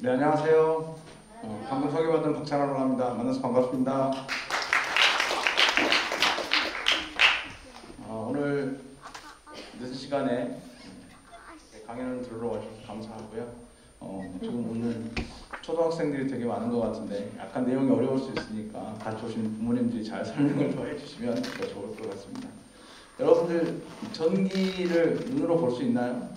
네, 안녕하세요. 방금 소개받은 박찬호라고 합니다. 만나서 반갑습니다. 오늘 늦은 시간에 강연을 들으러 와주셔서 감사하고요. 지금 오늘 초등학생들이 되게 많은 것 같은데 약간 내용이 어려울 수 있으니까 같이 오신 부모님들이 잘 설명을 더 해주시면 더 좋을 것 같습니다. 여러분들 전기를 눈으로 볼 수 있나요?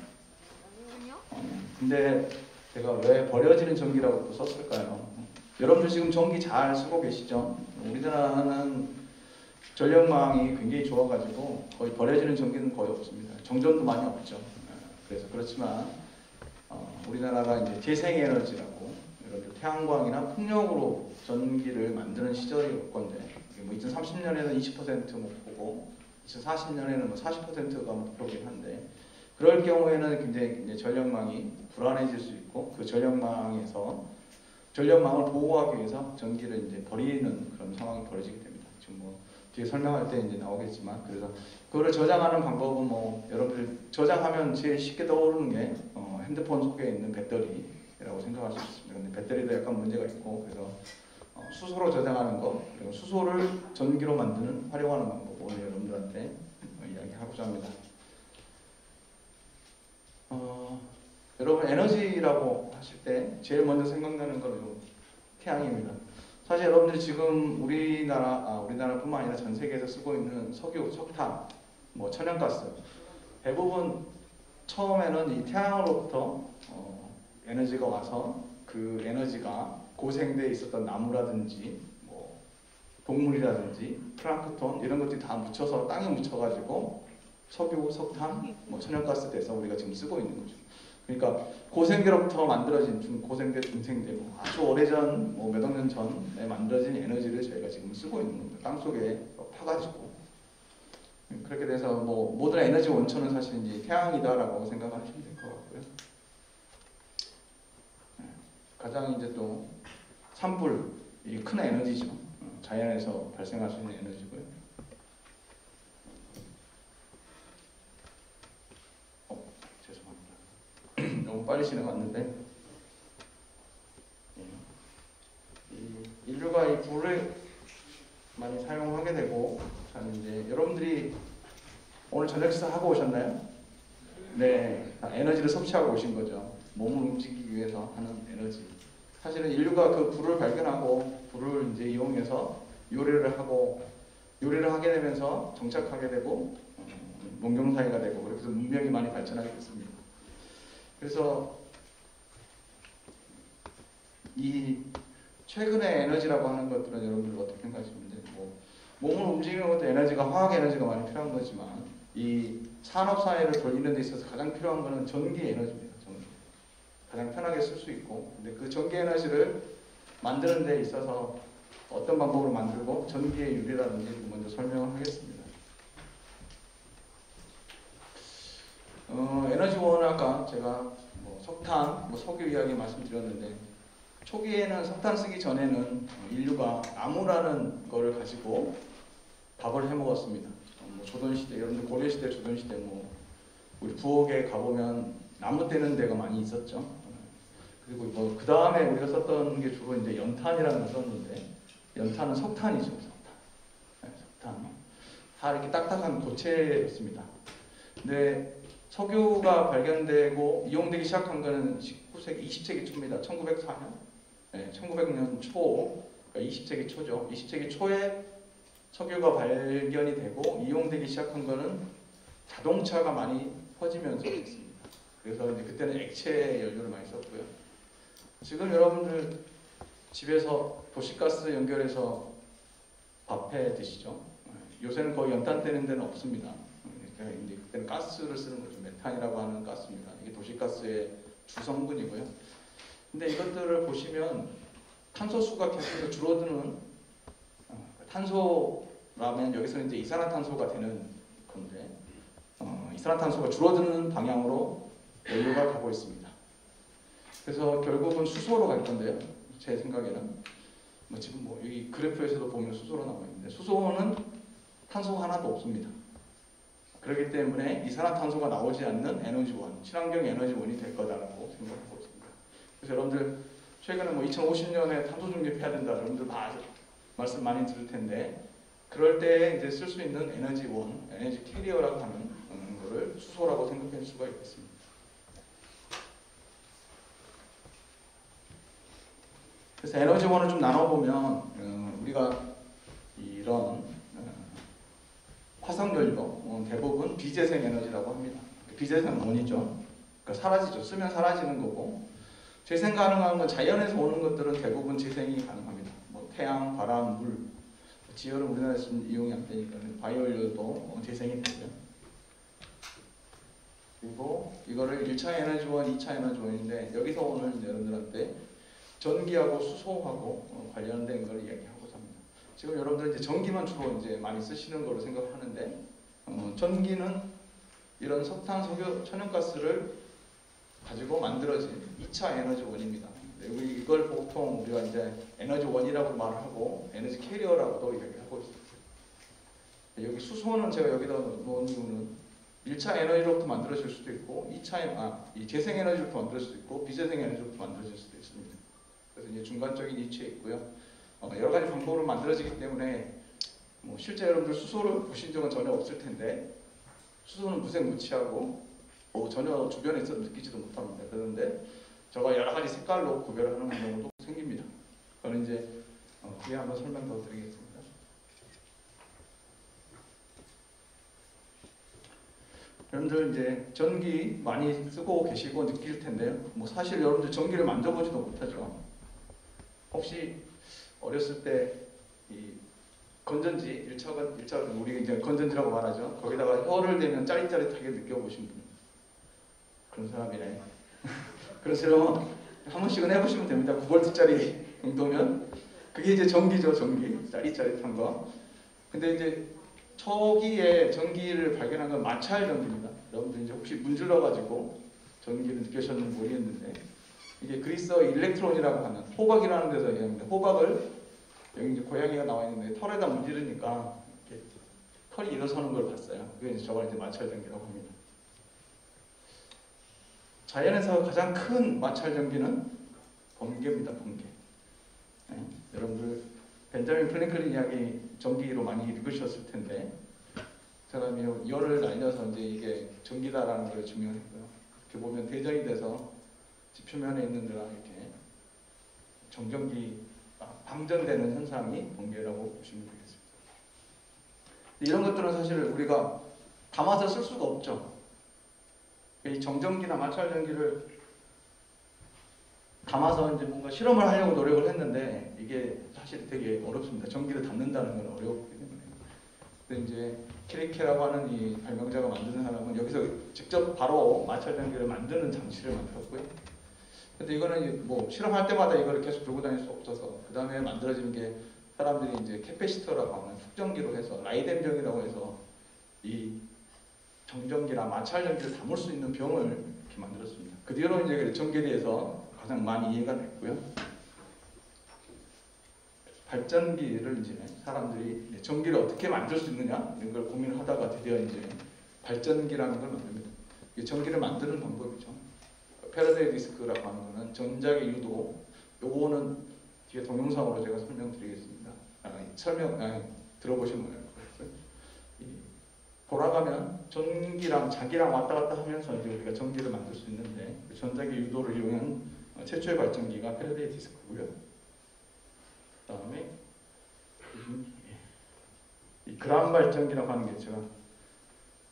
근데 제가 왜 버려지는 전기라고 또 썼을까요? 여러분들 지금 전기 잘 쓰고 계시죠? 우리나라는 전력망이 굉장히 좋아가지고 거의 버려지는 전기는 거의 없습니다. 정전도 많이 없죠. 그래서 그렇지만 우리나라가 이제 재생에너지라고 여러분들 태양광이나 풍력으로 전기를 만드는 시절이 올 건데 뭐 2030년에는 20% 목표고 2040년에는 뭐 40%가 목표긴 한데 그럴 경우에는 굉장히 이제 전력망이 불안해질 수 있고 그 전력망에서 전력망을 보호하기 위해서 전기를 이제 버리는 그런 상황이 벌어지게 됩니다. 지금 뭐 뒤에 설명할 때 이제 나오겠지만 그래서 그거를 저장하는 방법은 뭐 여러분들 저장하면 제일 쉽게 떠오르는 게 핸드폰 속에 있는 배터리라고 생각할 수 있습니다. 근데 배터리도 약간 문제가 있고 그래서 수소로 저장하는 거 그리고 수소를 전기로 만드는 활용하는 방법 오늘 여러분들한테 이야기하고자 합니다. 여러분 에너지라고 하실 때 제일 먼저 생각나는 건 태양입니다. 사실 여러분들이 지금 우리나라뿐만 아니라 전 세계에서 쓰고 있는 석유, 석탄, 뭐 천연가스 대부분 처음에는 이 태양으로부터 에너지가 와서 그 에너지가 고생돼 있었던 나무라든지 뭐 동물이라든지 플랑크톤 이런 것들이 다 묻혀서 땅에 묻혀가지고 석유, 석탄, 뭐 천연가스 돼서 우리가 지금 쓰고 있는 거죠. 그러니까 고생대로부터 만들어진 고생대, 중생대 아주 오래전 뭐 몇 억 년 전에 만들어진 에너지를 저희가 지금 쓰고 있는 겁니다. 땅 속에 파가지고 그렇게 돼서 뭐 모든 에너지 원천은 사실 이제 태양이다라고 생각하시면 될 것 같고요. 가장 이제 또 산불 이게 큰 에너지죠. 자연에서 발생할 수 있는 에너지고요. 너무 빨리 지나갔는데 인류가 이 불을 많이 사용하게 되고 이제 여러분들이 오늘 저녁 식사 하고 오셨나요? 네, 에너지를 섭취하고 오신 거죠. 몸을 움직이기 위해서 하는 에너지. 사실은 인류가 그 불을 발견하고 불을 이제 이용해서 요리를 하게 되면서 정착하게 되고 농경사회가 되고 그래서 문명이 많이 발전하게 됐습니다. 그래서 이 최근의 에너지라고 하는 것들은 여러분들 어떻게 생각하시는지 몸을 움직이는 것도 에너지가 화학 에너지가 많이 필요한 거지만 이 산업 사회를 돌리는 데 있어서 가장 필요한 것은 전기 에너지입니다. 전기. 가장 편하게 쓸 수 있고 근데 그 전기 에너지를 만드는 데 있어서 어떤 방법으로 만들고 전기의 유래라든지 먼저 설명을 하겠습니다. 에너지원은 아까 제가 석탄, 석유 이야기 말씀드렸는데 초기에는 석탄 쓰기 전에는 인류가 나무라는 거를 가지고 밥을 해 먹었습니다. 조선시대, 여러분들 고려시대, 조선시대 우리 부엌에 가보면 나무 떼는 데가 많이 있었죠. 그리고 그 다음에 우리가 썼던 게 주로 이제 연탄이라는 걸 썼는데 연탄은 석탄이죠. 석탄. 다 이렇게 딱딱한 고체였습니다. 근데 석유가 발견되고 이용되기 시작한 것은 19세기, 20세기 초입니다. 1904년, 1900년 초, 그러니까 20세기 초죠. 20세기 초에 석유가 발견이 되고 이용되기 시작한 것은 자동차가 많이 퍼지면서 됐습니다. 그래서 이제 그때는 액체 연료를 많이 썼고요. 지금 여러분들 집에서 도시가스 연결해서 밥해 드시죠. 요새는 거의 연탄 떼는 데는 없습니다. 이제 그때는 가스를 쓰는 거죠. 메탄이라고 하는 가스입니다. 이게 도시가스의 주성분이고요. 근데 이것들을 보시면 탄소수가 계속 줄어드는 탄소라면 여기서는 이제 이산화탄소가 되는 건데 이산화탄소가 줄어드는 방향으로 연료가 가고 있습니다. 그래서 결국은 수소로 갈 건데요. 제 생각에는 지금 여기 그래프에서도 보면 수소로 나와 있는데 수소는 탄소가 하나도 없습니다. 그렇기 때문에 이산화탄소가 나오지 않는 에너지원, 친환경 에너지원이 될 거다라고 생각하고 있습니다. 그래서 여러분들 최근에 뭐 2050년에 탄소 중립해야 된다, 여러분들 말씀 많이 들을 텐데, 그럴 때 이제 쓸 수 있는 에너지원, 에너지 캐리어라고 하는 거를 수소라고 생각할 수가 있겠습니다. 그래서 에너지원을 좀 나눠보면 우리가 이런 화석연료 대부분 비재생 에너지라고 합니다. 비재생 원이죠. 그러니까 사라지죠. 쓰면 사라지는 거고, 재생 가능한 건 자연에서 오는 것들은 대부분 재생이 가능합니다. 뭐 태양, 바람, 물, 지열은 우리나라에서 이용이 안 되니까 바이오연료도 재생이 되고요. 그리고 이거를 1차 에너지원, 2차 에너지원인데, 여기서 오늘 여러분들한테 전기하고 수소하고 관련된 걸 이야기하고자 합니다. 지금 여러분들 이제 전기만 주로 이제 많이 쓰시는 거로 생각하는데, 전기는 이런 석탄, 석유, 천연가스를 가지고 만들어진 2차 에너지원입니다. 이걸 보통 우리가 이제 에너지원이라고 말을 하고 에너지 캐리어라고도 이야기하고 있습니다. 여기 수소는 제가 여기다 놓은 이유는 1차 에너지로부터 만들어질 수도 있고, 이 재생 에너지로부터 만들어질 수도 있고, 비재생 에너지로부터 만들어질 수도 있습니다. 그래서 이제 중간적인 위치에 있고요. 여러 가지 방법으로 만들어지기 때문에 뭐 실제 여러분들 수소를 보신 적은 전혀 없을 텐데, 수소는 무색무취하고 전혀 주변에서 느끼지도 못합니다. 그런데 저가 여러 가지 색깔로 구별하는 경우도 생깁니다. 그건 이제 뒤에 한번 설명 더 드리겠습니다. 여러분들 이제 전기 많이 쓰고 계시고 느낄 텐데요. 뭐 사실 여러분들 전기를 만져보지도 못하죠. 혹시 어렸을 때 이 건전지 1차 우리 이제 건전지라고 말하죠. 거기다가 혀를 대면 짜릿짜릿하게 느껴보신 분, 그런 사람이네. 그런 실험은 한 번씩은 해보시면 됩니다. 9V짜리 정도면 그게 이제 전기죠. 전기 짜릿짜릿한 거. 근데 이제 초기에 전기를 발견한 건 마찰 전기입니다. 여러분들 이제 혹시 문질러가지고 전기를 느끼셨는지 모르겠는데, 이게 그리스어 일렉트론이라고 하는 호박이라는 데서 얘기합니다. 호박을 여기 이제 고양이가 나와 있는데 털에다 문지르니까 이렇게 털이 일어서는 걸 봤어요. 그게 이제 저걸 이제 마찰 전기라고 합니다. 자연에서 가장 큰 마찰 전기는 번개입니다. 번개. 네. 여러분들 벤자민 프랭클린 이야기 전기로 많이 읽으셨을 텐데, 사람이 열을 날려서 이제 이게 전기다라는 걸 증명했고요. 이렇게 보면 대전이 돼서 지표면에 있는 데랑 이렇게 정전기 방전되는 현상이 번개라고 보시면 되겠습니다. 이런 것들은 사실 우리가 담아서 쓸 수가 없죠. 이 정전기나 마찰 전기를 담아서 이제 뭔가 실험을 하려고 노력을 했는데, 이게 사실 되게 어렵습니다. 전기를 담는다는 건 어렵기 때문에. 근데 이제 키리케라고 하는 이 발명자가 만드는 사람은 여기서 직접 바로 마찰 전기를 만드는 장치를 만들었고요. 근데 이거는 뭐 실험할 때마다 이걸 계속 들고 다닐 수 없어서, 그 다음에 만들어진 게 사람들이 이제 캐패시터라고 하는 축전기로 해서 라이덴병이라고 해서 이 정전기나 마찰 전기를 담을 수 있는 병을 이렇게 만들었습니다. 그 뒤로 이제 전기에서 가장 많이 이해가 됐고요. 발전기를 이제 사람들이 전기를 어떻게 만들 수 있느냐 이런 걸 고민을 하다가 드디어 이제 발전기라는 걸 만듭니다. 이게 전기를 만드는 방법이죠. 패러데이 디스크라고 하는 거는 전자기 유도, 요거는 뒤에 동영상으로 제가 설명드리겠습니다. 들어보시면 돌아가면 전기랑 자기랑 왔다 갔다 하면서 이제 우리가 전기를 만들 수 있는데, 전자기 유도를 이용한 최초의 발전기가 패러데이 디스크고요. 그다음에 이 그람 발전기라고 하는 게 제가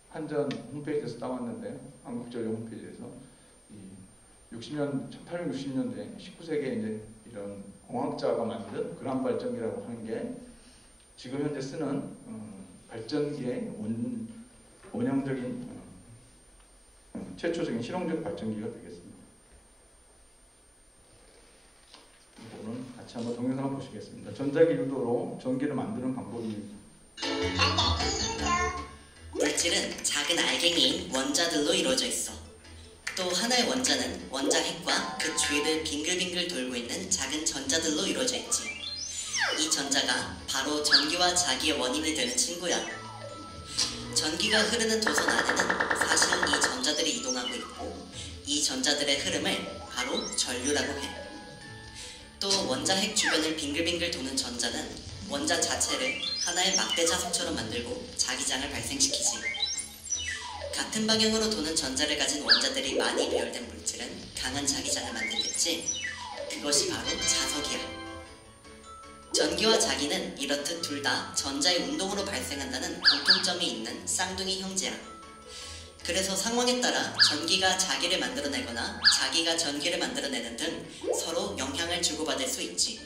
한전 홈페이지에서 따왔는데요. 한국전력 홈페이지에서 1860년대 19세기에 이제 이런 공학자가 만든 그람 발전기라고 하는 게 지금 현재 쓰는 발전기의 원형적인 최초적인 실용적 발전기가 되겠습니다. 이거는 같이 한번 동영상을 보시겠습니다. 전자기 유도로 전기를 만드는 방법입니다. 물질은 작은 알갱이인 원자들로 이루어져 있어. 또 하나의 원자는 원자핵과 그 주위를 빙글빙글 돌고 있는 작은 전자들로 이루어져 있지. 이 전자가 바로 전기와 자기의 원인이 되는 친구야. 전기가 흐르는 도선 안에는 사실 이 전자들이 이동하고 있고, 이 전자들의 흐름을 바로 전류라고 해. 또 원자 핵 주변을 빙글빙글 도는 전자는 원자 자체를 하나의 막대 자석처럼 만들고 자기장을 발생시키지. 같은 방향으로 도는 전자를 가진 원자들이 많이 배열된 물질은 강한 자기장을 만들겠지. 그것이 바로 자석이야. 전기와 자기는 이렇듯 둘 다 전자의 운동으로 발생한다는 공통점이 있는 쌍둥이 형제야. 그래서 상황에 따라 전기가 자기를 만들어내거나 자기가 전기를 만들어내는 등 서로 영향을 주고받을 수 있지.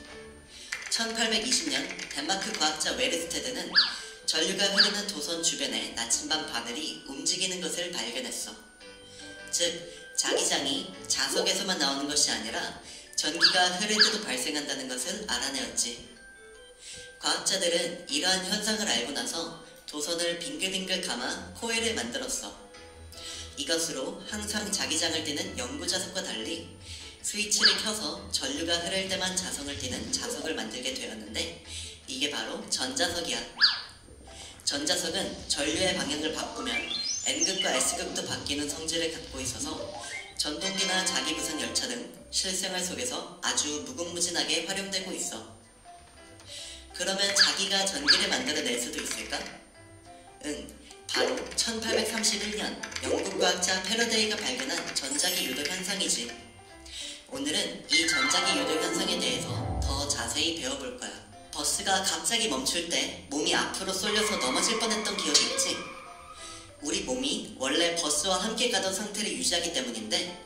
1820년 덴마크 과학자 웨르스테드는 전류가 흐르는 도선 주변의 나침반 바늘이 움직이는 것을 발견했어. 즉, 자기장이 자석에서만 나오는 것이 아니라 전기가 흐를 때도 발생한다는 것을 알아내었지. 과학자들은 이러한 현상을 알고 나서 도선을 빙글빙글 감아 코일을 만들었어. 이것으로 항상 자기장을 띠는 연구자석과 달리 스위치를 켜서 전류가 흐를 때만 자성을 띠는 자석을 만들게 되었는데, 이게 바로 전자석이야. 전자석은 전류의 방향을 바꾸면 N극과 S극도 바뀌는 성질을 갖고 있어서 전동기나 자기부상 열차 등 실생활 속에서 아주 무궁무진하게 활용되고 있어. 그러면 자기가 전기를 만들어낼 수도 있을까? 응, 바로 1831년 영국 과학자 패러데이가 발견한 전자기 유도 현상이지. 오늘은 이 전자기 유도 현상에 대해서 더 자세히 배워볼 거야. 버스가 갑자기 멈출 때 몸이 앞으로 쏠려서 넘어질 뻔했던 기억이 있지? 우리 몸이 원래 버스와 함께 가던 상태를 유지하기 때문인데,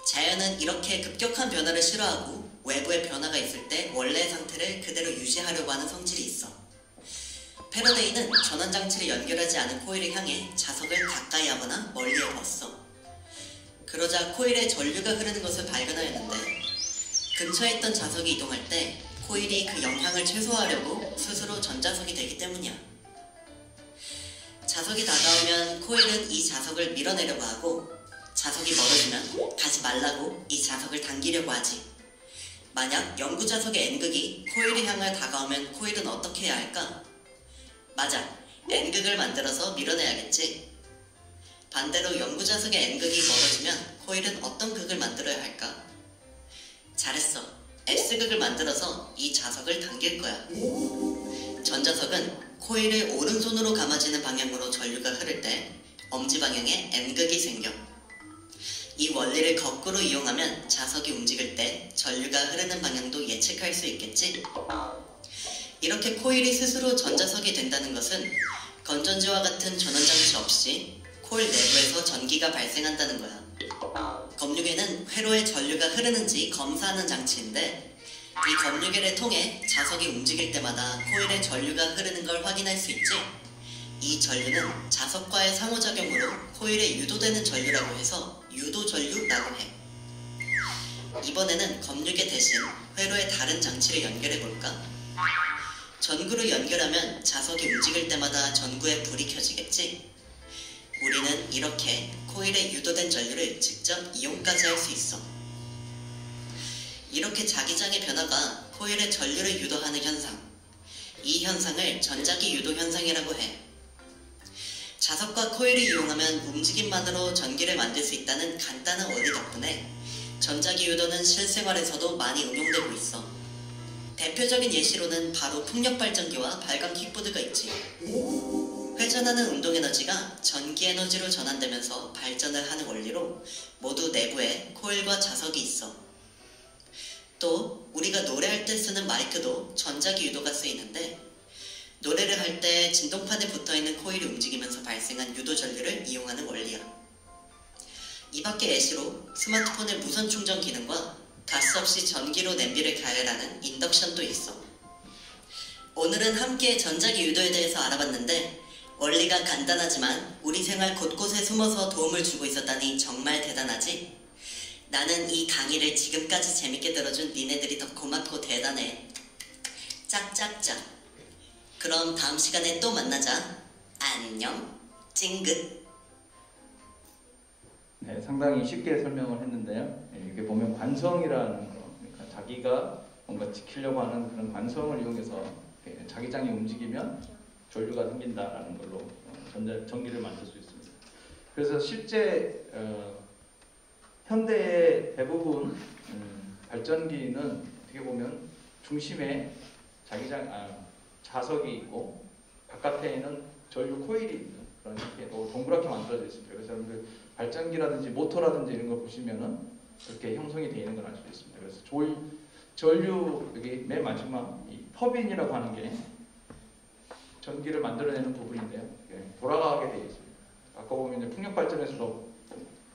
자연은 이렇게 급격한 변화를 싫어하고 외부의 변화가 있을 때 원래의 상태를 그대로 유지하려고 하는 성질이 있어. 패러데이는 전원장치를 연결하지 않은 코일을 향해 자석을 가까이 하거나 멀리에 뒀어. 그러자 코일에 전류가 흐르는 것을 발견하였는데, 근처에 있던 자석이 이동할 때 코일이 그 영향을 최소화하려고 스스로 전자석이 되기 때문이야. 자석이 다가오면 코일은 이 자석을 밀어내려고 하고, 자석이 멀어지면 가지 말라고 이 자석을 당기려고 하지. 만약 연구자석의 N극이 코일을 향해 다가오면 코일은 어떻게 해야 할까? 맞아, N극을 만들어서 밀어내야겠지. 반대로 연구자석의 N극이 멀어지면 코일은 어떤 극을 만들어야 할까? 잘했어, S극을 만들어서 이 자석을 당길 거야. 전자석은 코일을 오른손으로 감아지는 방향으로 전류가 흐를 때 엄지 방향에 N극이 생겨. 이 원리를 거꾸로 이용하면 자석이 움직일 때 전류가 흐르는 방향도 예측할 수 있겠지? 이렇게 코일이 스스로 전자석이 된다는 것은 건전지와 같은 전원장치 없이 코일 내부에서 전기가 발생한다는 거야. 검유계는 회로에 전류가 흐르는지 검사하는 장치인데, 이 검유계를 통해 자석이 움직일 때마다 코일에 전류가 흐르는 걸 확인할 수 있지? 이 전류는 자석과의 상호작용으로 코일에 유도되는 전류라고 해서 유도전류라고 해. 이번에는 검유계 대신 회로에 다른 장치를 연결해볼까? 전구를 연결하면 자석이 움직일 때마다 전구에 불이 켜지겠지? 우리는 이렇게 코일에 유도된 전류를 직접 이용까지 할 수 있어. 이렇게 자기장의 변화가 코일에 전류를 유도하는 현상, 이 현상을 전자기 유도 현상이라고 해. 자석과 코일을 이용하면 움직임만으로 전기를 만들 수 있다는 간단한 원리 덕분에 전자기 유도는 실생활에서도 많이 응용되고 있어. 대표적인 예시로는 바로 풍력발전기와 발광 킥보드가 있지. 회전하는 운동에너지가 전기에너지로 전환되면서 발전을 하는 원리로 모두 내부에 코일과 자석이 있어. 또 우리가 노래할 때 쓰는 마이크도 전자기 유도가 쓰이는데, 노래를 할 때 진동판에 붙어있는 코일이 움직이면서 발생한 유도 전류를 이용하는 원리야. 이 밖의 예시로 스마트폰의 무선 충전 기능과 가스 없이 전기로 냄비를 가열하는 인덕션도 있어. 오늘은 함께 전자기 유도에 대해서 알아봤는데, 원리가 간단하지만 우리 생활 곳곳에 숨어서 도움을 주고 있었다니 정말 대단하지? 나는 이 강의를 지금까지 재밌게 들어준 니네들이 더 고맙고 대단해. 짝짝짝. 그럼 다음 시간에 또 만나자. 안녕. 찡긋. 네, 상당히 쉽게 설명을 했는데요. 네, 이게 보면 관성이라는 거, 그러니까 자기가 뭔가 지키려고 하는 그런 관성을 이용해서 자기장이 움직이면 전류가 생긴다라는 걸로 전기를 만들 수 있습니다. 그래서 실제 현대의 대부분 발전기는 어떻게 어떻게 보면 중심에 자석이 있고 바깥에는 전류 코일이 있는 그런 이렇게 동그랗게 만들어져 있습니다. 그래서 여러분들 발전기라든지 모터라든지 이런 거 보시면은 그렇게 형성이 되어 있는 걸 알 수 있습니다. 그래서 전류 여기 맨 마지막 이 터빈이라고 하는 게 전기를 만들어내는 부분인데요. 돌아가게 되어 있습니다. 아까 보면 이제 풍력 발전에서도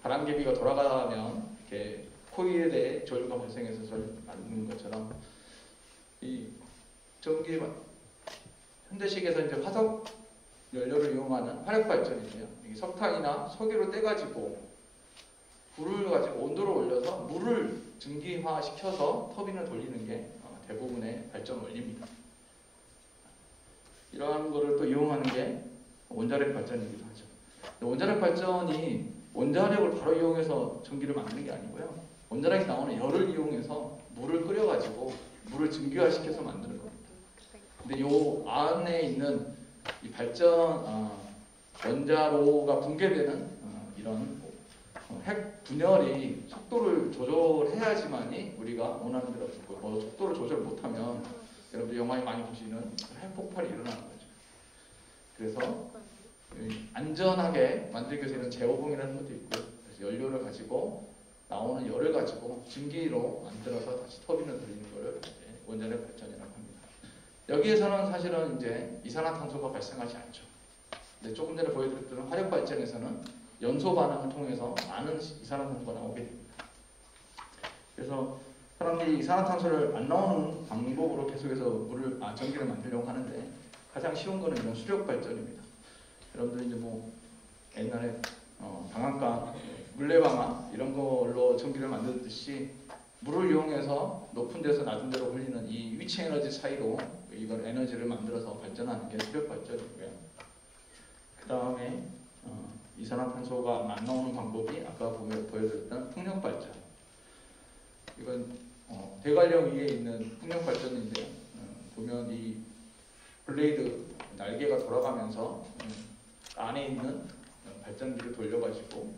바람개비가 돌아가면 이렇게 코일에 전류가 발생해서 전류 만드는 것처럼 이 전기 현대식에서 이제 화석 연료를 이용하는 화력 발전인데요. 이 석탄이나 석유를 떼가지고 불을 가지고 온도를 올려서 물을 증기화시켜서 터빈을 돌리는 게 대부분의 발전 원리입니다. 이러한 거를 또 이용하는 게 원자력 발전이기도 하죠. 원자력 발전이 원자력을 바로 이용해서 전기를 만드는 게 아니고요. 원자력에서 나오는 열을 이용해서 물을 끓여가지고 물을 증기화시켜서 만드는 겁니다. 근데 요 안에 있는 이 발전 원자로가 붕괴되는 이런 핵 분열이 속도를 조절해야지만이 우리가 원하는 대로 되고 속도를 조절 못하면 여러분들 영화에 많이 보시는 핵폭발이 일어나는 거죠. 그래서 안전하게 만들기 위해서 이런 제어봉이라는 것도 있고 그래서 연료를 가지고 나오는 열을 가지고 증기로 만들어서 다시 터빈을 돌리는 것을 원자력 발전이라고 합니다. 여기에서는 사실은 이제 이산화탄소가 발생하지 않죠. 근데 조금 전에 보여드렸던 화력 발전에서는 연소 반응을 통해서 많은 이산화탄소가 나오게 됩니다. 그래서 사람들이 이산화탄소를 안 나오는 방법으로 계속해서 전기를 만들려고 하는데 가장 쉬운 거는 이런 수력 발전입니다. 여러분들 이제 뭐 옛날에 방앗간, 물레방아 이런 걸로 전기를 만들듯이 물을 이용해서 높은 데서 낮은 데로 흘리는 이 위치 에너지 사이로 이걸 에너지를 만들어서 발전하는 게 수력 발전이고요. 그 다음에 이산화탄소가 안 나오는 방법이 아까 보여드렸던 풍력 발전. 이건 대관령 위에 있는 풍력 발전인데요. 보면 이 블레이드 날개가 돌아가면서 안에 있는 발전기를 돌려가지고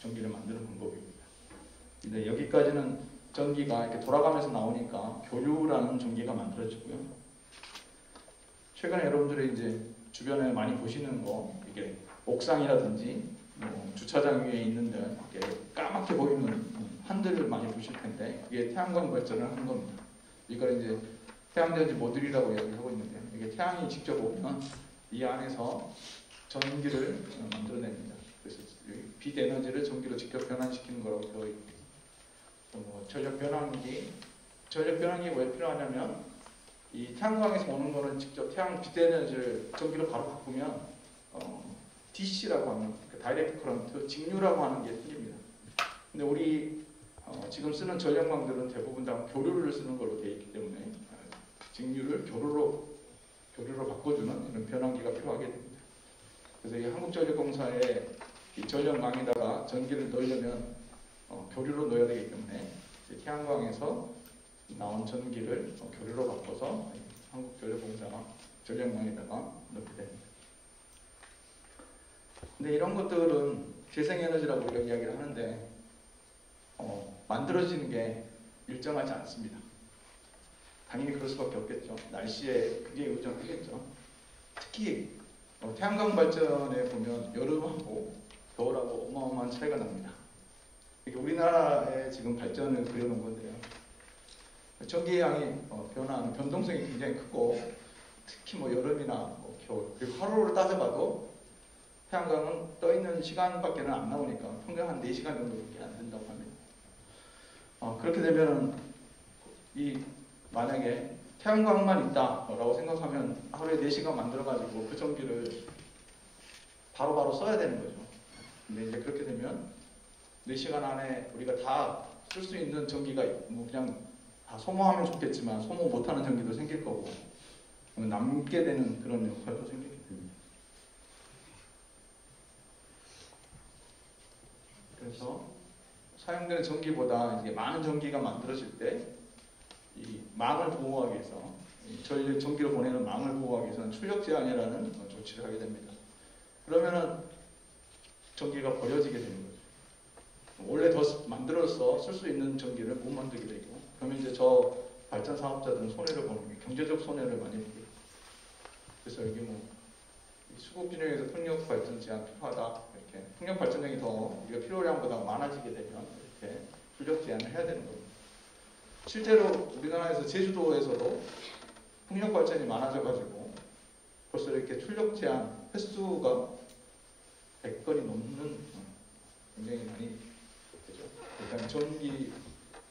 전기를 만드는 방법입니다. 근데 여기까지는 전기가 이렇게 돌아가면서 나오니까 교류라는 전기가 만들어지고요. 최근에 여러분들이 이제 주변에 많이 보시는 거 이게 옥상이라든지 주차장 위에 있는데 까맣게 보이는 환들을 많이 보실 텐데 이게 태양광 발전을 하는 겁니다. 이걸 이제 태양전지 모듈이라고 이야기하고 있는데요. 이게 태양이 직접 오면 이 안에서 전기를 만들어냅니다. 그래서 빛 에너지를 전기로 직접 변환시키는 거라고 되어 있고 전력 변환기 왜 필요하냐면 이 태양광에서 오는 거는 직접 태양 빛 에너지를 전기로 바로 바꾸면 DC라고 하는 다이렉트 커런트, 직류라고 하는 게 생깁니다. 근데 우리 지금 쓰는 전력망들은 대부분 다 교류를 쓰는 걸로 되어 있기 때문에 직류를 교류로 바꿔주는 이런 변환기가 필요하게 됩니다. 그래서 이 한국전력공사의 이 전력망에다가 전기를 넣으려면 교류로 넣어야 되기 때문에 태양광에서 나온 전기를 교류로 바꿔서 한국전력공사 전력망에다가 넣게 됩니다. 근데 이런 것들은 재생에너지라고 우리가 이야기를 하는데 만들어지는 게 일정하지 않습니다. 당연히 그럴 수밖에 없겠죠. 날씨에 굉장히 의존하겠죠. 특히 태양광 발전에 보면 여름하고 겨울하고 어마어마한 차이가 납니다. 이게 우리나라의 지금 발전을 그려놓은 건데요. 전기량이 변동성이 굉장히 크고 특히 여름이나 겨울 그리고 하루를 따져봐도 태양광은 떠있는 시간밖에 안 나오니까 평균 한 4시간 정도밖에 안 된다고 합니다. 그렇게 되면 만약에 태양광만 있다라고 생각하면 하루에 4시간 만들어가지고 그 전기를 바로바로 써야 되는 거죠. 근데 이제 그렇게 되면 4시간 안에 우리가 다 쓸 수 있는 전기가 그냥 다 소모하면 좋겠지만 소모 못하는 전기도 생길 거고 남게 되는 그런 역할도 생기게 됩니다. 그래서 사용되는 전기보다 이제 많은 전기가 만들어질 때 이 망을 보호하기 위해서 전기를 보내는 망을 보호하기 위해서는 출력 제한이라는 조치를 하게 됩니다. 그러면은 전기가 버려지게 되는 거죠. 원래 더 만들어서 쓸 수 있는 전기를 못 만들게 되고 그러면 이제 저 발전 사업자들은 손해를 보는 게 경제적 손해를 많이 보게. 그래서 여기 뭐 수급 균형에서 풍력 발전 제한 필요하다 이렇게 풍력 발전량이 더 우리가 필요량보다 많아지게 되면 이렇게 출력 제한을 해야 되는 겁니다. 실제로 우리나라에서 제주도에서도 풍력 발전이 많아져가지고 벌써 이렇게 출력 제한 횟수가 100건이 넘는 굉장히 많이 되죠. 일단 전기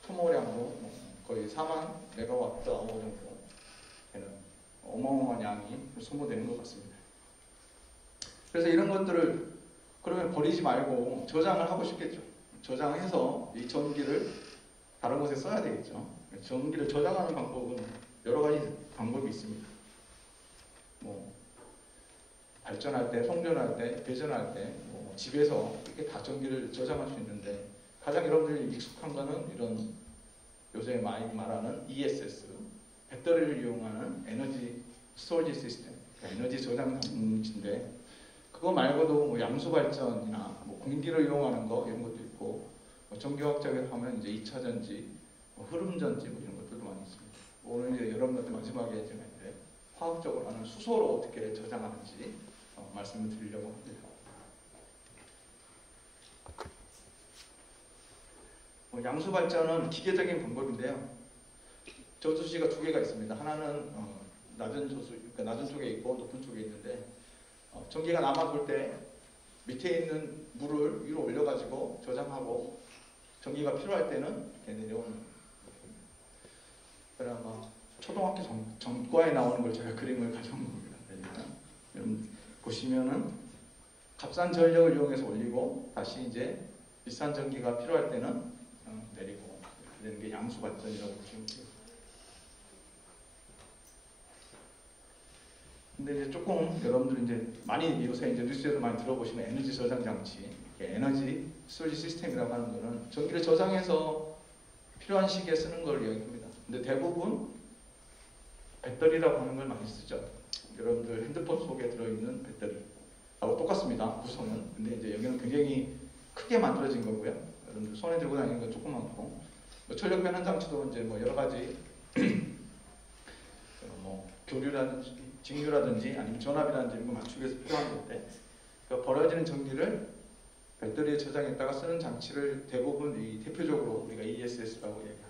소모량도 거의 4만 메가와트 아워 정도 되는 어마어마한 양이 소모되는 것 같습니다. 그래서 이런 것들을 그러면 버리지 말고 저장을 하고 싶겠죠. 저장해서 이 전기를 다른 곳에 써야 되겠죠. 전기를 저장하는 방법은 여러 가지 방법이 있습니다. 뭐 발전할 때, 송전할 때, 배전할 때, 뭐 집에서 이렇게 다 전기를 저장할 수 있는데 가장 여러분들이 익숙한 거는 이런 요새 많이 말하는 ESS, 배터리를 이용하는 에너지 스토리지 시스템, 에너지 저장 장치인데 그거 말고도 뭐 양수 발전이나 뭐 공기를 이용하는 거 이런 것도 있고 뭐 전기화학적으로 하면 이제 2차 전지, 뭐 흐름 전지 뭐 이런 것들도 많이 있습니다. 오늘 이제 여러분한테 마지막에 제가 이제 화학적으로 하는 수소로 어떻게 저장하는지 말씀을 드리려고 합니다. 양수 발전은 기계적인 방법인데요. 저수지가 두 개가 있습니다. 하나는 낮은 저수, 그러니까 낮은 쪽에 있고 높은 쪽에 있는데 전기가 남아 돌 때 밑에 있는 물을 위로 올려가지고 저장하고 전기가 필요할 때는 이렇게 내려오는. 그러나 초등학교 전과에 나오는 걸 제가 그림을 가져온 겁니다. 여러분 보시면은 값싼 전력을 이용해서 올리고 다시 이제 비싼 전기가 필요할 때는 내리고 되는 게 양수 발전이라고 보시면 돼요. 근데 이제 조금 여러분들 이제 많이 요새 이제 뉴스에도 많이 들어보시는 에너지 저장 장치, 에너지 스토리지 시스템이라고 하는 거는 전기를 저장해서 필요한 시기에 쓰는 걸 이야기합니다. 근데 대부분 배터리라고 하는 걸 많이 쓰죠. 여러분들 핸드폰 속에 들어있는 배터리하고 똑같습니다. 구성은. 근데 이제 여기는 굉장히 크게 만들어진 거고요. 여러분들 손에 들고 다니는 건 조그맣고 전력 변환 장치도 이제 뭐 여러 가지 뭐 교류라든지 직류라든지 아니면 전압이라든지 이런 거 맞추기 위해서 필요한 건데 그 버려지는 전기를 배터리에 저장했다가 쓰는 장치를 대부분 이 대표적으로 우리가 ESS라고 얘기합니다.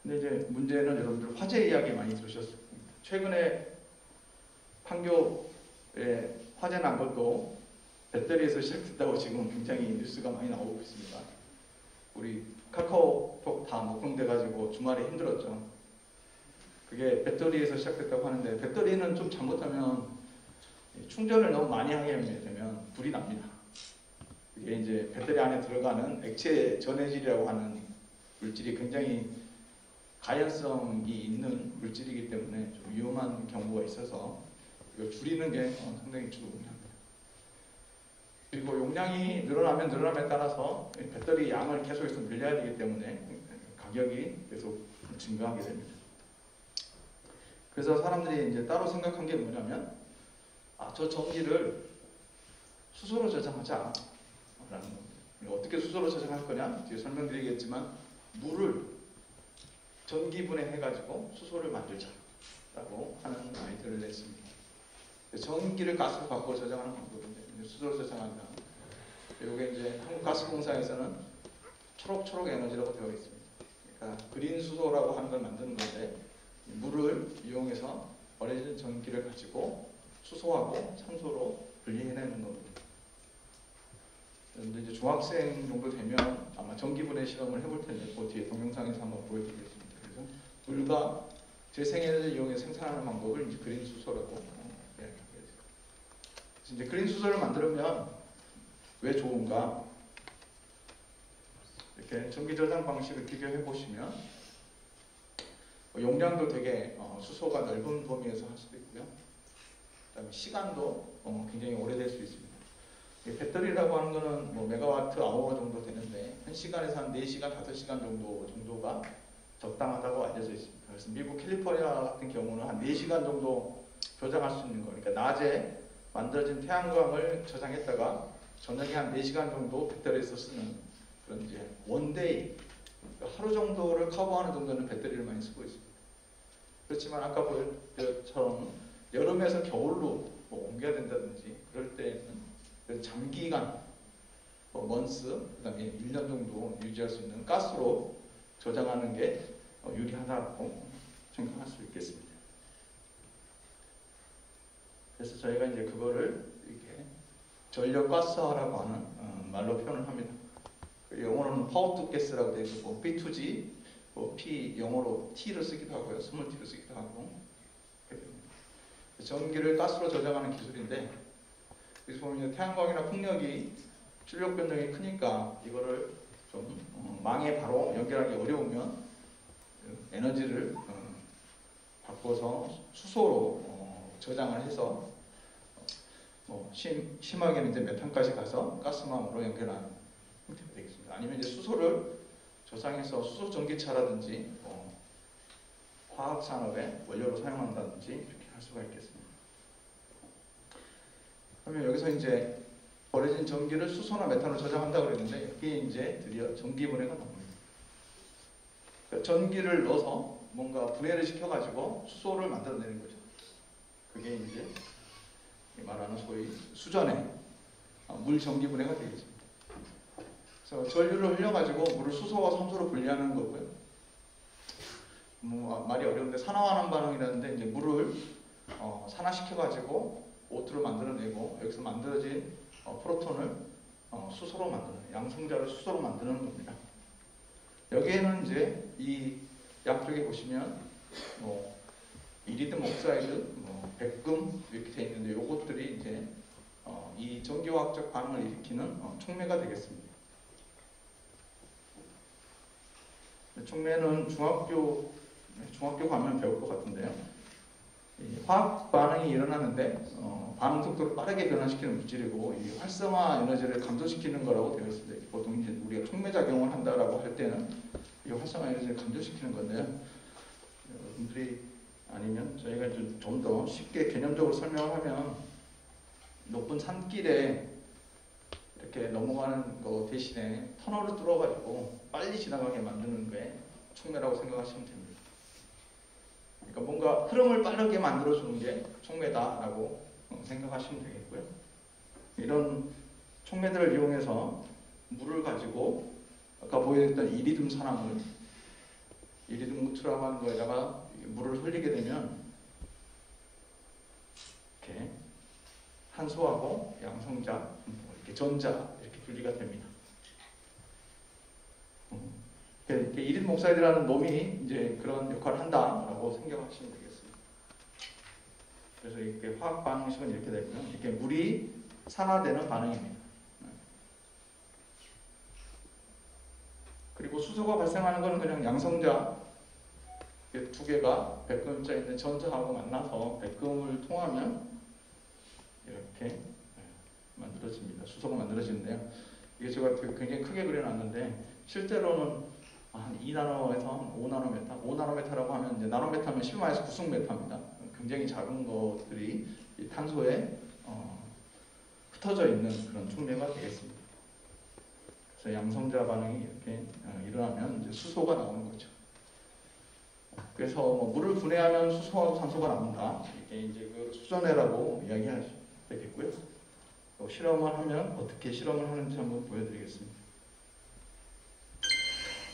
근데 이제 문제는 여러분들 화재 이야기 많이 들으셨을 겁니다. 최근에 판교에 화재 난 것도 배터리에서 시작됐다고 지금 굉장히 뉴스가 많이 나오고 있습니다. 우리 카카오톡 다 녹음돼가지고 주말에 힘들었죠. 그게 배터리에서 시작됐다고 하는데 배터리는 좀 잘못하면 충전을 너무 많이 하게 되면 불이 납니다. 이게 이제 배터리 안에 들어가는 액체 전해질이라고 하는 물질이 굉장히 가연성이 있는 물질이기 때문에 좀 위험한 경우가 있어서 이걸 줄이는 게 상당히 중요합니다. 그리고 용량이 늘어나면 늘어남에 따라서 배터리 양을 계속해서 늘려야 되기 때문에 가격이 계속 증가하게 됩니다. 그래서 사람들이 이제 따로 생각한 게 뭐냐면 저 전기를 수소로 저장하자 라는 겁니다. 어떻게 수소로 저장할 거냐 뒤에 설명드리겠지만 물을 전기분해 해가지고 수소를 만들자라고 하는 아이디어를 냈습니다. 전기를 가스로 바꿔 저장하는 방법인데 수소로 저장한다. 이게 이제 한국가스공사에서는 초록 에너지라고 되어 있습니다. 그러니까 그린 수소라고 하는 걸 만드는 건데 물을 이용해서 버려진 전기를 가지고 수소하고 산소로 분리해내는 겁니다. 그런데 이제 중학생 정도 되면 아마 전기분해 실험을 해볼 텐데 그 뒤에 동영상에서 한번 보여드리겠습니다. 그래서 물과 재생에너지를 이용해 생산하는 방법을 이제 그린 수소라고 이야기합니다. 이제 그린 수소를 만들면 왜 좋은가? 이렇게 전기 저장 방식을 비교해 보시면 용량도 되게 수소가 넓은 범위에서 할 수도 있고요. 그다음에 시간도 굉장히 오래될 수 있습니다. 배터리라고 하는 거는 뭐 메가와트 아워 정도 되는데 1시간에서 한 4시간, 5시간 정도가 적당하다고 알려져 있습니다. 그래서 미국 캘리포니아 같은 경우는 한 4시간 정도 저장할 수 있는 거. 그러니까 낮에 만들어진 태양광을 저장했다가 저녁에 한 4시간 정도 배터리에서 쓰는 그런 이제 원데이 하루 정도를 커버하는 정도는 배터리를 많이 쓰고 있습니다. 그렇지만 아까 보였던 것처럼 여름에서 겨울로 뭐 옮겨야 된다든지 그럴 때는 장기간 먼스 그다음에 1년 정도 유지할 수 있는 가스로 저장하는 게 유리하다고 생각할 수 있겠습니다. 그래서 저희가 이제 그거를 이렇게 전력 가스화라고 하는 말로 표현을 합니다. 영어로는 파워 투 가스라고 되어 있고 P2G, P 영어로 T를 쓰기도 하고요, 스몰 T를 쓰기도 하고. 전기를 가스로 저장하는 기술인데 여기서 보면 태양광이나 풍력이 출력 변동이 크니까 이거를 좀 망에 바로 연결하기 어려우면 에너지를 바꿔서 수소로 저장을 해서 심하게는 이제 메탄까지 가서 가스망으로 연결하는 형태가 되겠습니다. 아니면 이제 수소를 저장해서 수소 전기차라든지 화학 산업의 원료로 사용한다든지 이렇게 할 수가 있겠습니다. 그러면 여기서 이제 버려진 전기를 수소나 메탄으로 저장한다고 그랬는데 여기에 이제 드디어 전기 분해가 나옵니다. 그러니까 전기를 넣어서 뭔가 분해를 시켜가지고 수소를 만들어내는 거죠. 그게 이제 말하는 소위 수전의 물 전기 분해가 되겠죠. 그래서 전류를 흘려가지고 물을 수소와 산소로 분리하는 거고요. 말이 어려운데 산화환원 반응이라는데 이제 물을 산화시켜가지고 O2를 만들어내고 여기서 만들어진 프로톤을 수소로 만드는 양성자를 수소로 만드는 겁니다. 여기에는 이제 이 양쪽에 보시면 이리듐 옥사이드, 백금 이렇게 되어 있는데 이것들이 이제 이 전기화학적 반응을 일으키는 촉매가 되겠습니다. 촉매는 중학교 가면 배울 것 같은데요. 화학 반응이 일어나는데 반응 속도를 빠르게 변화시키는 물질이고 이 활성화 에너지를 감소시키는 거라고 되어 있습니다. 보통 이제 우리가 촉매 작용을 한다라고 할 때는 이 활성화 에너지를 감소시키는 건데요. 여러분들이 아니면 저희가 좀 더 쉽게 개념적으로 설명을 하면 높은 산길에 이렇게 넘어가는 거 대신에 터널을 뚫어가지고 빨리 지나가게 만드는 게 촉매라고 생각하시면 됩니다. 그러니까 뭔가 흐름을 빠르게 만들어주는 게 촉매다라고 생각하시면 되겠고요. 이런 촉매들을 이용해서 물을 가지고 아까 보여드렸던 이리듐 산화물, 이리듐 무트라고 하는 거에다가 물을 흘리게 되면 이렇게 한소하고 양성자, 이렇게 전자 이렇게 분리가 됩니다. 이렇게 이리듐 옥사이드라는 놈이 이제 그런 역할을 한다라고 생각하시면 되겠습니다. 그래서 이렇게 화학 반응식은 이렇게 되고요. 이렇게 물이 산화되는 반응입니다. 그리고 수소가 발생하는 것은 그냥 양성자 두 개가 백금자 있는 전자하고 만나서 백금을 통하면 이렇게 만들어집니다. 수소가 만들어지는데요. 이게 제가 굉장히 크게 그려놨는데 실제로는 한 2나노에서 5나노메타, 5나노메타라고 하면 이제 나노메타면 10마이너스 9승메타입니다. 굉장히 작은 것들이 이 탄소에 흩어져 있는 그런 촉매가 되겠습니다. 그래서 양성자 반응이 이렇게 일어나면 이제 수소가 나오는 거죠. 그래서 물을 분해하면 수소하고 산소가 나온다. 이게 이제 그 수전해라고 이야기할 수 되겠고요. 실험을 하면 어떻게 실험을 하는지 한번 보여드리겠습니다.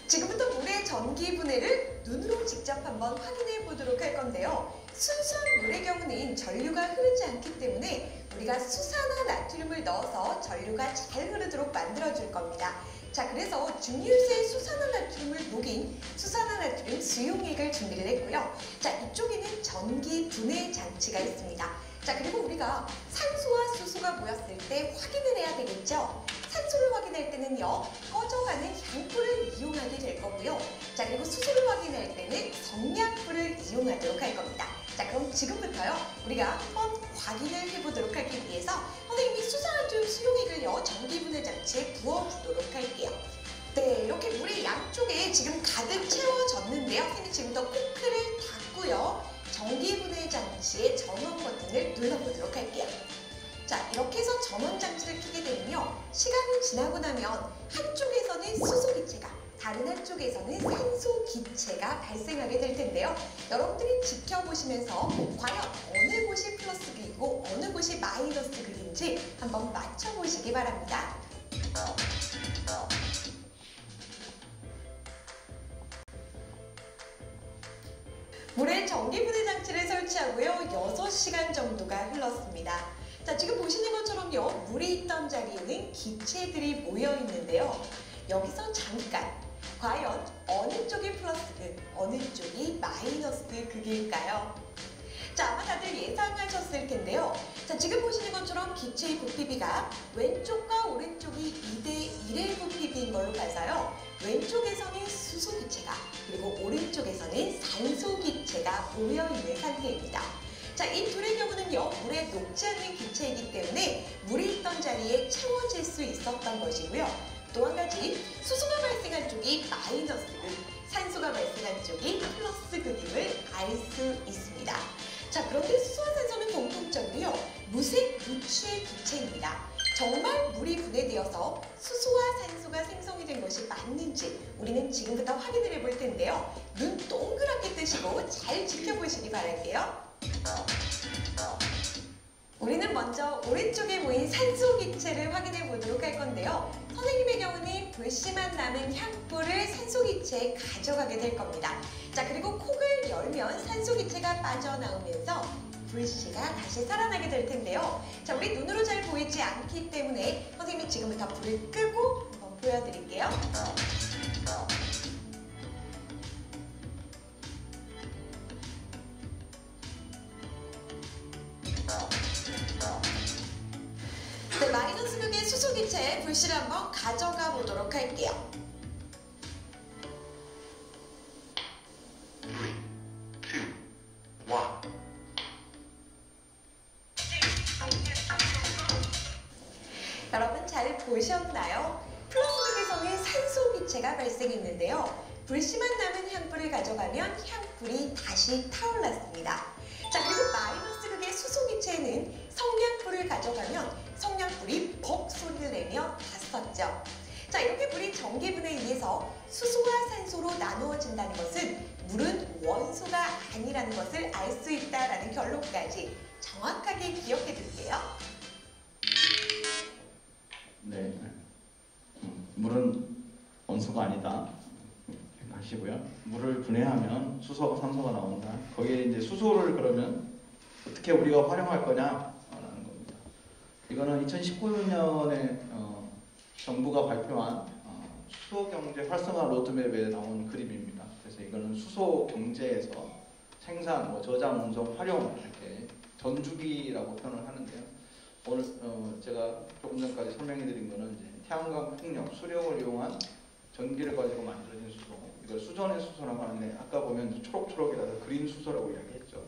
지금부터 물의 전기 분해를 눈으로 직접 한번 확인해 보도록 할 건데요. 순수한 물의 경우는 전류가 흐르지 않기 때문에 우리가 수산화 나트륨을 넣어서 전류가 잘 흐르도록 만들어줄 겁니다. 자, 그래서 중류수의 수산화나트륨을 녹인 수산화나트륨 수용액을 준비를 했고요. 자, 이쪽에는 전기 분해 장치가 있습니다. 자, 그리고 우리가 산소와 수소가 모였을 때 확인을 해야 되겠죠. 산소를 확인할 때는요, 꺼져가는 향불을 이용하게 될 거고요. 자, 그리고 수소를 확인할 때는 성냥불을 이용하도록 할 겁니다. 자, 그럼 지금부터요, 우리가 한번 확인을 해보도록 하기 위해서 선생님이 수산화나트륨 수용액을요, 전기분해 장치에 부어주도록 할게요. 네, 이렇게 물이 양쪽에 지금 가득 채워졌는데요. 선생님이 지금부터 코크를 닫고요, 전기분해 장치의 전원 버튼을 눌러보도록 할게요. 자, 이렇게 해서 전원 장치를 켜게 되면요, 시간이 지나고 나면 한쪽에서는 다른 한쪽에서는 산소 기체가 발생하게 될 텐데요. 여러분들이 지켜보시면서 과연 어느 곳이 플러스 극이고 어느 곳이 마이너스 극인지 한번 맞춰보시기 바랍니다. 물에 전기분해 장치를 설치하고요. 6시간 정도가 흘렀습니다. 자, 지금 보시는 것처럼요. 물이 있던 자리에는 기체들이 모여 있는데요. 여기서 잠깐 과연 어느 쪽이 플러스 극, 어느 쪽이 마이너스 극일까요? 자, 아마 다들 예상하셨을 텐데요. 자, 지금 보시는 것처럼 기체의 부피비가 왼쪽과 오른쪽이 2대1의 부피비인 걸로 봐서요. 왼쪽에서는 수소 기체가 그리고 오른쪽에서는 산소 기체가 모여 있는 상태입니다. 자, 이 둘의 경우는요, 물에 녹지 않는 기체이기 때문에 물이 있던 자리에 채워질 수 있었던 것이고요. 또 한 가지, 수소가 발생한 쪽이 마이너스 극, 산소가 발생한 쪽이 플러스 극임을 알 수 있습니다. 자, 그런데 수소와 산소는 공통적으로요, 무색 무취의 기체입니다. 정말 물이 분해되어서 수소와 산소가 생성이 된 것이 맞는지 우리는 지금부터 확인을 해볼 텐데요. 눈 동그랗게 뜨시고 잘 지켜보시기 바랄게요. 우리는 먼저 오른쪽에 보인 산소 기체를 확인해 보도록 할 건데요. 선생님의 경우는 불씨만 남은 향불을 산소 기체에 가져가게 될 겁니다. 자, 그리고 콕을 열면 산소 기체가 빠져나오면서 불씨가 다시 살아나게 될 텐데요. 자, 우리 눈으로 잘 보이지 않기 때문에 선생님이 지금부터 불을 끄고 한번 보여드릴게요. 네, 마이너스 극의 수소 기체에 불씨를 한번 가져가 보도록 할게요. 여러분 잘 보셨나요? 플러스 극에서는 산소 기체가 발생했는데요. 불씨만 남은 향불을 가져가면 향불이 다시 타올랐습니다. 자, 그리고 마이너스 극의 수소 기체는 성냥불을 가져가면 성냥불이 벅 소리를 내며 갔었죠. 자, 이렇게 물이 전기분해에 의해서 수소와 산소로 나누어진다는 것은 물은 원소가 아니라는 것을 알 수 있다는 결론까지 정확하게 기억해 둘게요. 네, 물은 원소가 아니다 하시고요. 물을 분해하면 수소와 산소가 나온다. 거기에 이제 수소를 그러면 어떻게 우리가 활용할 거냐라는 겁니다. 이거는 2019년에 정부가 발표한 수소 경제 활성화 로드맵에 나온 그림입니다. 그래서 이거는 수소 경제에서 생산, 저장, 운송, 활용 이렇게 전주기라고 표현을 하는데요. 오늘 제가 조금 전까지 설명해드린 거는 이제 태양광 풍력, 수력을 이용한 전기를 가지고 만들어진 수소, 이걸 수전의 수소라고 하는데 아까 보면 초록초록이라서 그린 수소라고 이야기했죠.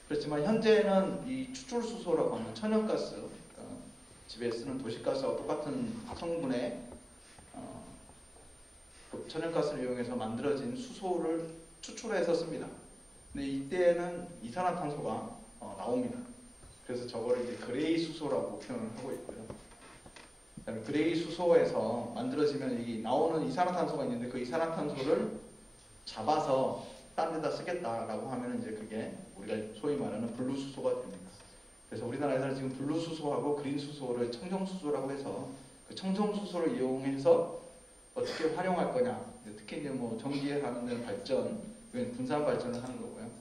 그렇지만 현재는 이 추출 수소라고 하는 천연가스, 그러니까 집에 쓰는 도시가스와 똑같은 성분의 천연가스를 이용해서 만들어진 수소를 추출해서 씁니다. 근데 이때는 이산화탄소가 나옵니다. 그래서 저거를 이제 그레이 수소라고 표현을 하고 있고요. 그레이 수소에서 만들어지면 이 나오는 이산화탄소가 있는데 그 이산화탄소를 잡아서 딴 데다 쓰겠다라고 하면 이제 그게 우리가 소위 말하는 블루 수소가 됩니다. 그래서 우리나라에서는 지금 블루 수소하고 그린 수소를 청정 수소라고 해서 그 청정 수소를 이용해서 어떻게 활용할 거냐. 특히 이제 뭐 전기하는 데는 발전, 분산 발전을 하는 거고요.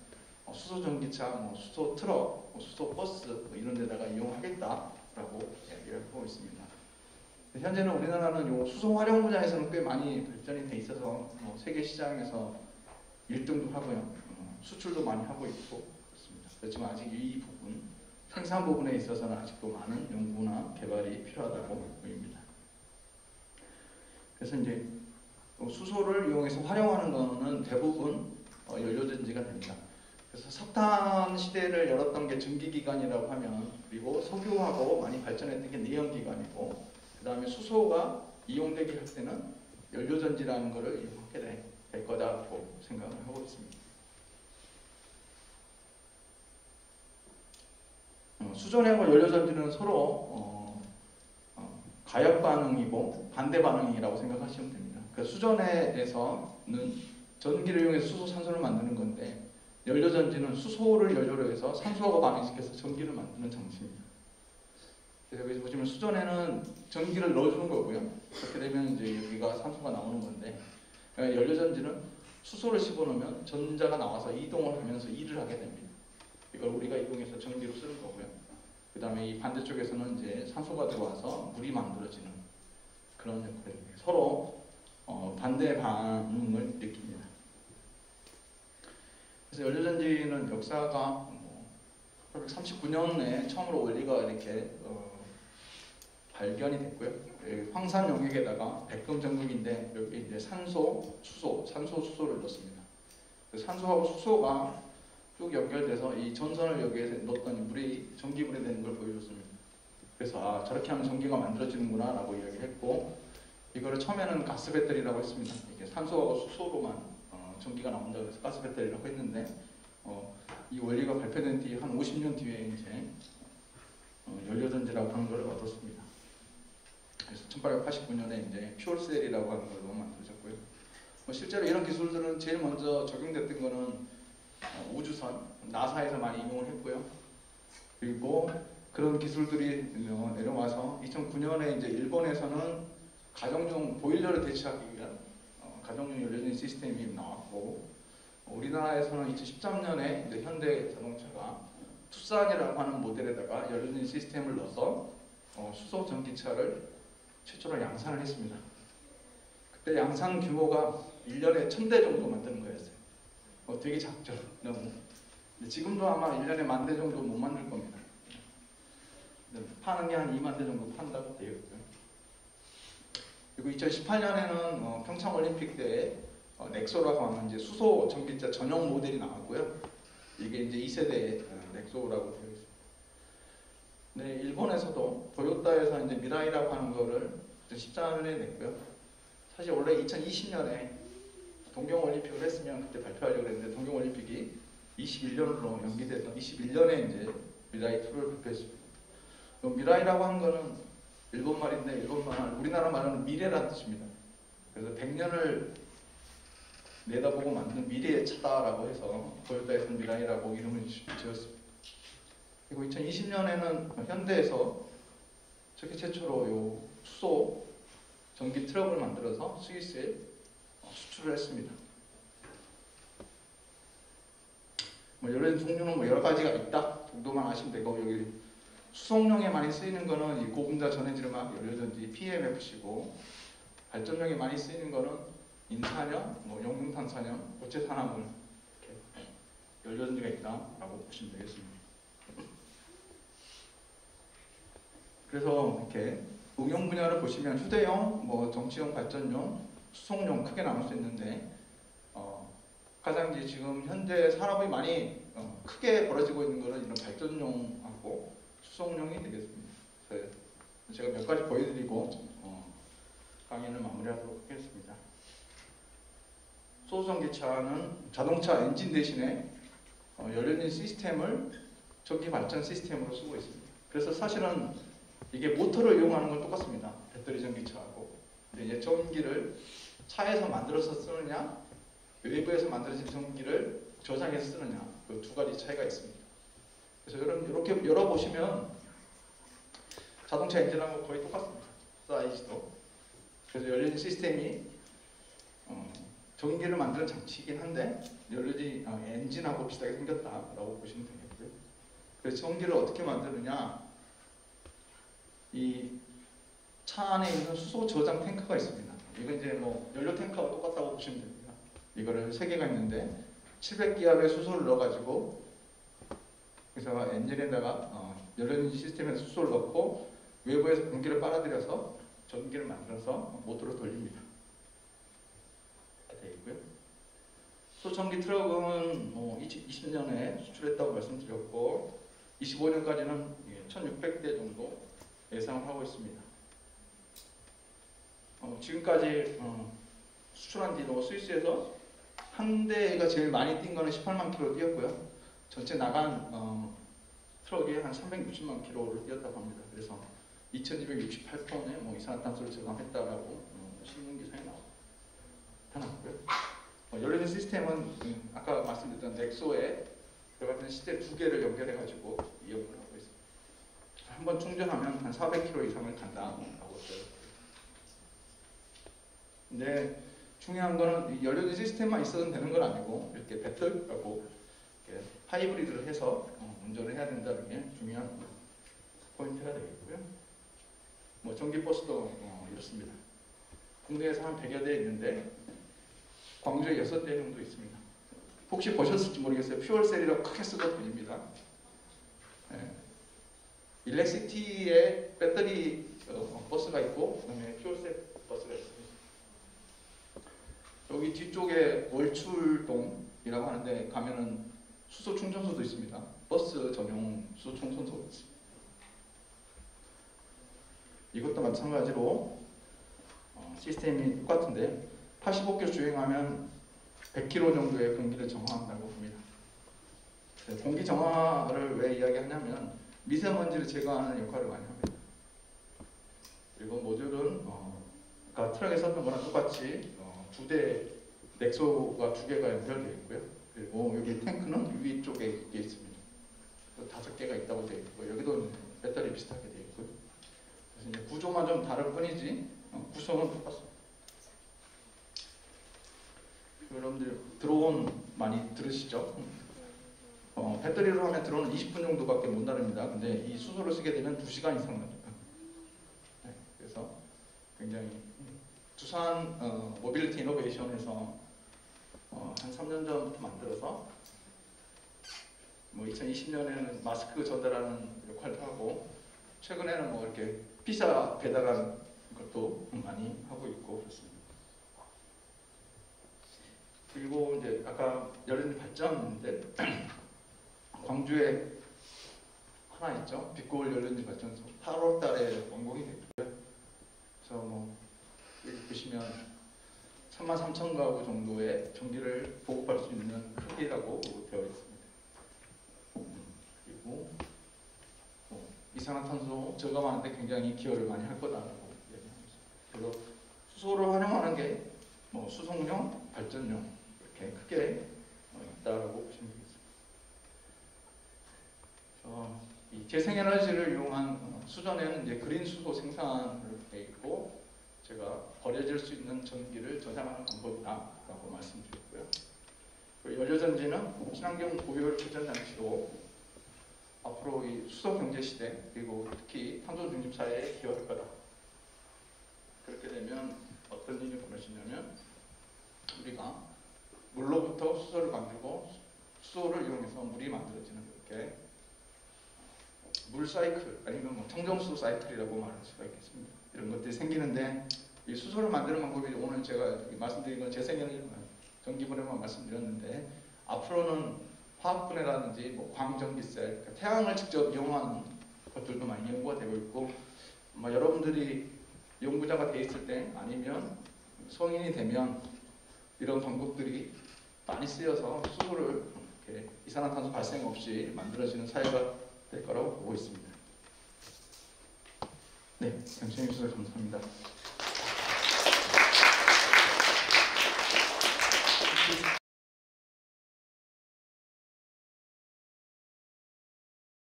수소 전기차, 수소 트럭, 수소 버스 이런 데다가 이용하겠다라고 이야기를 하고 있습니다. 현재는 우리나라는 요 수소 활용 분야에서는 꽤 많이 발전이 돼 있어서 세계 시장에서 1등도 하고요. 수출도 많이 하고 있고 그렇습니다. 그렇지만 아직 이 부분, 생산 부분에 있어서는 아직도 많은 연구나 개발이 필요하다고 보입니다. 그래서 이제 수소를 이용해서 활용하는 것은 대부분 연료전지가 됩니다. 그래서 석탄 시대를 열었던 게 전기기관이라고 하면, 그리고 석유하고 많이 발전했던 게 내연기관이고, 그 다음에 수소가 이용되게 할 때는 연료전지라는 것을 이용하게 될 거다라고 생각을 하고 있습니다. 수전해하고 연료전지는 서로 가역 반응이고 반대 반응이라고 생각하시면 됩니다. 그 수전해에서는 전기를 이용해서 수소 산소를 만드는 건데 연료전지는 수소를 연료로 해서 산소하고 반응시켜서 전기를 만드는 장치입니다. 그래서 여기 보시면 수전에는 전기를 넣어주는 거고요. 그렇게 되면 이제 여기가 산소가 나오는 건데 연료전지는 수소를 집어넣으면 전자가 나와서 이동을 하면서 일을 하게 됩니다. 이걸 우리가 이동해서 전기로 쓰는 거고요. 그 다음에 이 반대쪽에서는 이제 산소가 들어와서 물이 만들어지는 그런 역할입니다. 서로 반대 반응을 일으킵니다. 그래서 연료전지는 역사가 1939년에 처음으로 원리가 이렇게 발견이 됐고요. 황산 용액에다가 백금 전극인데 여기 이제 산소, 수소, 산소, 수소를 넣습니다. 산소하고 수소가 쭉 연결돼서 이 전선을 여기에 넣었더니 물이 전기불이 되는 걸 보여줬습니다. 그래서 저렇게 하면 전기가 만들어지는구나 라고 이야기했고 이거를 처음에는 가스 배터리라고 했습니다. 이게 산소하고 수소로만 전기가 나온다고 해서 가스 배터리라고 했는데 이 원리가 발표된 뒤 한 50년 뒤에 이제 연료전지라고 하는 걸 얻었습니다. 그래서 1889년에 이제 퓨얼셀이라고 하는 걸로 만들어졌고요. 실제로 이런 기술들은 제일 먼저 적용됐던 거는 우주선, 나사에서 많이 이용을 했고요. 그리고 그런 기술들이 내려와서 2009년에 이제 일본에서는 가정용 보일러를 대체하기 위한 가정용 연료전지 시스템이 나왔고 우리나라에서는 2013년에 이제 현대자동차가 투싼이라고 하는 모델에다가 연료전지 시스템을 넣어서 수소 전기차를 최초로 양산을 했습니다. 그때 양산 규모가 1년에 1000대 정도 만드는 거였어요. 되게 작죠. 너무. 근데 지금도 아마 1년에 10,000대 정도 못 만들 겁니다. 파는 게 한 20,000대 정도 판다고 되어 있고요. 그리고 2018년에는 평창올림픽 때 넥소라고 하는 이제 수소 전기차 전용 모델이 나왔고요. 이게 이제 2세대 넥소라고 되어 있습니다. 네, 일본에서도 도요타에서 이제 미라이라고 하는 거를 2014년에 냈고요. 사실 원래 2020년에 동경올림픽을 했으면 그때 발표하려고 했는데 동경올림픽이 21년으로 연기돼서 21년에 이제 미라이2를 발표했습니다. 미라이라고 하는 거는 일본 말인데 일본 말, 우리나라 말은 미래라는 뜻입니다. 그래서 100년을 내다보고 만든 미래의 차다라고 해서 도요타에서는 미라이라고 이름을 지었습니다. 그리고 2020년에는 현대에서 세계 최초로 요 수소 전기 트럭을 만들어서 스위스에 수출을 했습니다. 연료 종류는 여러 가지가 있다 정도만 아시면 되고 여기 수송용에 많이 쓰이는 거는 이 고분자 전해질막 연료전지 PMFC고 발전용에 많이 쓰이는 거는 인산염, 용융탄산염, 고체산화물 이렇게 연료전지가 있다라고 보시면 되겠습니다. 그래서 이렇게 응용 분야를 보시면 휴대용, 정치용, 발전용, 수송용 크게 나눌 수 있는데 가장 이제 지금 현재 산업이 많이 크게 벌어지고 있는 것은 이런 발전용하고 수송용이 되겠습니다. 그래서 제가 몇 가지 보여드리고 강연을 마무리하도록 하겠습니다. 수소전기차는 자동차 엔진 대신에 연료전지 시스템을 전기 발전 시스템으로 쓰고 있습니다. 그래서 사실은 이게 모터를 이용하는 건 똑같습니다. 배터리 전기차하고. 근데 이제 전기를 차에서 만들어서 쓰느냐, 외부에서 만들어진 전기를 저장해서 쓰느냐, 그 두 가지 차이가 있습니다. 그래서 이렇게 열어보시면 자동차 엔진하고 거의 똑같습니다. 사이즈도. 그래서 연료전지 시스템이 전기를 만드는 장치이긴 한데 연료전지 엔진하고 비슷하게 생겼다라고 보시면 되겠고요. 그래서 전기를 어떻게 만드느냐, 이 차 안에 있는 수소 저장 탱크가 있습니다. 이거 이제 연료 탱크하고 똑같다고 보시면 됩니다. 이거를 3개가 있는데 700기압의 수소를 넣어가지고 그래서 엔진에다가 연료전지 시스템에서 수소를 넣고 외부에서 공기를 빨아들여서 전기를 만들어서 모터로 돌립니다. 이렇게 되어 있고요. 수소전기 트럭은 2020년에 수출했다고 말씀드렸고 25년까지는 1,600대 정도 예상을 하고 있습니다. 지금까지 수출한 뒤로 스위스에서 한 대가 제일 많이 뛴 거는 18만 킬로 뛰었고요. 전체 나간 트럭이 한 360만 킬로를 뛰었다고 합니다. 그래서 2268톤의 이산화탄소를 저감했다라고 신문 기사에 나옵니다. 나타났고요. 연료전 시스템은 아까 말씀드렸던 넥소에 들어가는 시대 2개를 연결해가지고 이용을 하고 있습니다. 한번 충전하면 한 400km 이상을 간다라고 써요. 근데 중요한 거는 이 연료전 시스템만 있어도 되는 건 아니고 이렇게 배터리하고 이렇게 하이브리드를 해서 운전을 해야 된다는 게 중요한 포인트가 되겠고요. 뭐 전기버스도 이렇습니다. 국내에서 한 100여 대 있는데 광주에 6대 정도 있습니다. 혹시 보셨을지 모르겠어요. 퓨얼셀이라고 크게 써도 됩니다. 네. 일렉시티에 배터리 버스가 있고 그다음에 퓨얼셀 버스가 있습니다. 여기 뒤쪽에 월출동이라고 하는데 가면은 수소 충전소도 있습니다. 버스 전용 수소 충전소도 있습니다. 이것도 마찬가지로 시스템이 똑같은데 85km 주행하면 100km 정도의 공기를 정화한다고 봅니다. 공기 정화를 왜 이야기하냐면 미세먼지를 제거하는 역할을 많이 합니다. 그리고 모듈은 아까 트럭에 썼던 거랑 똑같이 2대 넥소가 2개가 연결되어 있고요. 그리고 여기 탱크는 위쪽에 이게 있습니다. 5개가 있다고 되어 있고 여기도 배터리 비슷하게 되어 있고요. 그래서 이제 구조만 좀 다를 뿐이지 구성은 똑같습니다. 여러분들 드론 많이 들으시죠? 배터리로 하면 드론은 20분 정도밖에 못 나릅니다. 근데 이 수소를 쓰게 되면 2시간 이상 나옵니다. 네, 그래서 굉장히 두산 모빌리티 이노베이션에서 한 3년 전부터 만들어서 뭐 2020년에는 마스크 전달하는 역할도 하고 최근에는 뭐 이렇게 피자 배달하는 것도 많이 하고 있고 그렇습니다. 그리고 이제 아까 연료전 발전인데 광주에 하나 있죠. 빛고울 연료전 발전소 8월달에 완공이 됐고요. 그래서 뭐 여기 보시면 33,000가구 정도의 전기를 보급할 수 있는 크기라고 되어 있습니다. 그리고 이산화탄소 저감하는데 굉장히 기여를 많이 할 거다라고 얘기합니다. 그래서 수소를 활용하는 게 뭐 수송용, 발전용 이렇게 크게 있다라고 보시면 되겠습니다. 이 재생에너지를 이용한 수전에는 이제 그린 수소 생산을 돼 있고 제가 버려질 수 있는 전기를 저장하는 방법이다라고 말씀드렸고요. 연료전지는 친환경 고효율 발전 장치로 앞으로 이 수소 경제 시대 그리고 특히 탄소 중립 사회에 기여할 거다. 그렇게 되면 어떤 일이 벌어지냐면 우리가 물로부터 수소를 만들고 수소를 이용해서 물이 만들어지는 이렇게 물 사이클 아니면 뭐 청정수소 사이클이라고 말할 수가 있겠습니다. 이런 것들이 생기는데 이 수소를 만드는 방법이 오늘 제가 말씀드린 건 재생에너지 전기분해만 말씀드렸는데 앞으로는 화학분해라든지 뭐 광전기셀, 그러니까 태양을 직접 이용하는 것들도 많이 연구가 되고 있고 여러분들이 연구자가 돼 있을 때 아니면 성인이 되면 이런 방법들이 많이 쓰여서 수소를 이렇게 이산화탄소 발생 없이 만들어지는 사회가 될 거라고 보고 있습니다. 네, 경청해 주셔서 감사합니다.